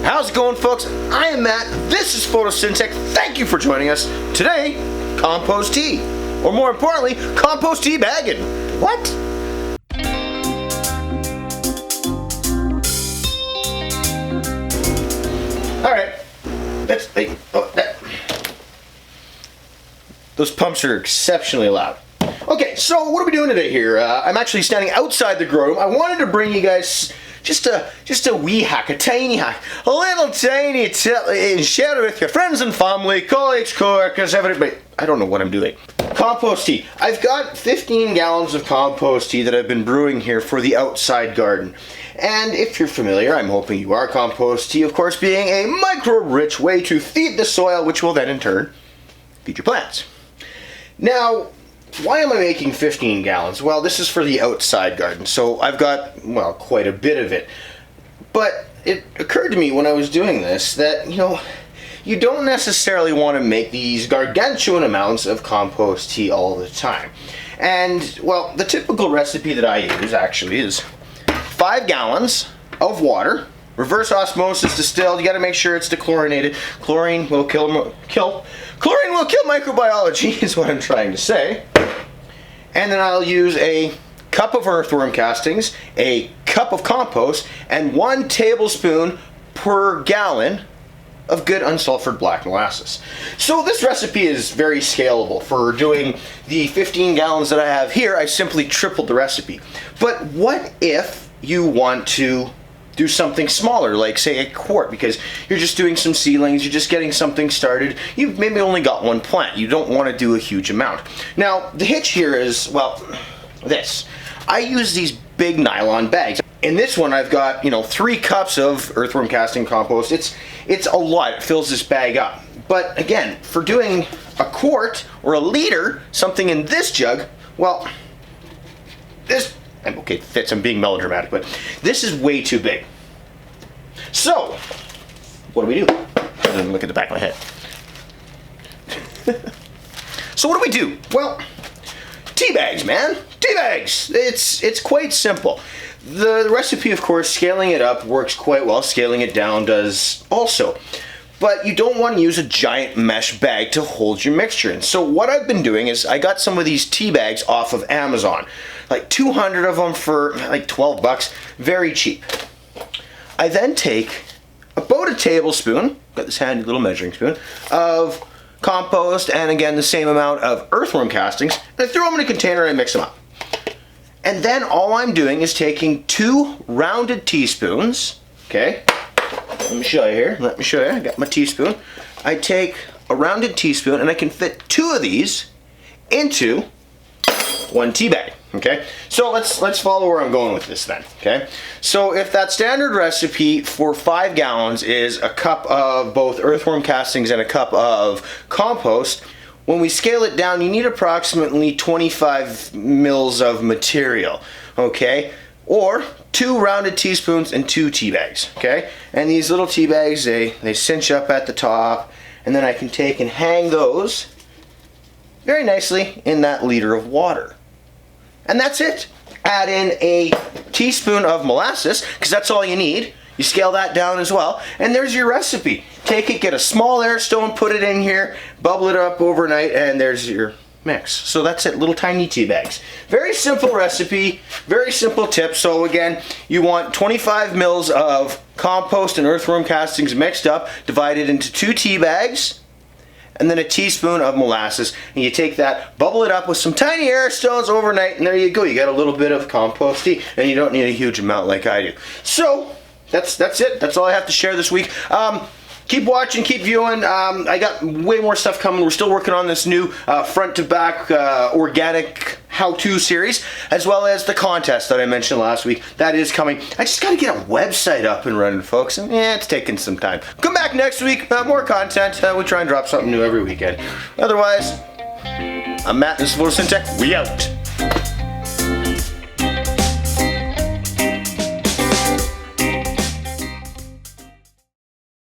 How's it going, folks? I am Matt. This is Photosynthetic. Thank you for joining us. Today, compost tea. Or more importantly, compost tea bagging. What? Alright. Those pumps are exceptionally loud. Okay, so what are we doing today here? I'm actually standing outside the grow room. I wanted to bring you guys just a wee hack, a tiny hack, a little tiny tip, and share it with your friends and family, colleagues, co-workers, everybody. I don't know what I'm doing. Compost tea. I've got 15 gallons of compost tea that I've been brewing here for the outside garden. And if you're familiar, I'm hoping you are, compost tea, of course, being a micro-rich way to feed the soil, which will then in turn feed your plants. Now, why am I making 15 gallons? Well, this is for the outside garden, so I've got, well, quite a bit of it. But it occurred to me when I was doing this that, you don't necessarily want to make these gargantuan amounts of compost tea all the time. And, well, the typical recipe that I use actually is 5 gallons of water, reverse osmosis distilled. You got to make sure it's dechlorinated. Chlorine will kill microbiology is what I'm trying to say. And then I'll use a cup of earthworm castings, a cup of compost, and 1 tablespoon per gallon of good unsulfured black molasses. So this recipe is very scalable. For doing the 15 gallons that I have here, I simply tripled the recipe. But what if you want to do something smaller, like say a quart, because you're just doing some seedlings, you're just getting something started, you've maybe only got 1 plant, you don't want to do a huge amount. Now, the hitch here is, well, this. I use these big nylon bags. In this one, I've got, 3 cups of earthworm casting compost. It's a lot, it fills this bag up. But again, for doing a quart or a liter, something in this jug, well, this, okay, it fits, I'm being melodramatic, but this is way too big. So, what do we do? Look at the back of my head. So what do we do? Well, tea bags, man. Tea bags. It's quite simple. The recipe, of course, scaling it up works quite well. Scaling it down does also. But you don't want to use a giant mesh bag to hold your mixture in. So what I've been doing is I got some of these tea bags off of Amazon. Like 200 of them for like 12 bucks. Very cheap. I then take about a tablespoon, got this handy little measuring spoon, of compost, and again the same amount of earthworm castings, and I throw them in a container and I mix them up. And then all I'm doing is taking 2 rounded teaspoons, okay? Let me show you here. Let me show you. I got my teaspoon. I take a rounded teaspoon and I can fit 2 of these into 1 tea bag. Okay? So let's follow where I'm going with this then. Okay? So if that standard recipe for 5 gallons is a cup of both earthworm castings and a cup of compost, when we scale it down, you need approximately 25 mils of material. Okay? Or 2 rounded teaspoons and 2 tea bags, okay? And these little tea bags, they cinch up at the top, and then I can take and hang those very nicely in that liter of water. And that's it. Add in a teaspoon of molasses, because that's all you need. You scale that down as well, and there's your recipe. Take it, get a small air stone, put it in here, bubble it up overnight, and there's your mix. So that's it, little tiny tea bags. Very simple recipe, very simple tip. So again, you want 25 mils of compost and earthworm castings mixed up, divided into 2 tea bags, and then a teaspoon of molasses. And you take that, bubble it up with some tiny air stones overnight, and there you go. You got a little bit of compost tea, and you don't need a huge amount like I do. So that's it. That's all I have to share this week. Keep watching, keep viewing. I got way more stuff coming. We're still working on this new front-to-back organic how-to series, as well as the contest that I mentioned last week. That is coming. I just got to get a website up and running, folks. And yeah, it's taking some time. Come back next week. More content. We try and drop something new every weekend. Otherwise, I'm Matt. This is Photosynthetic. We out.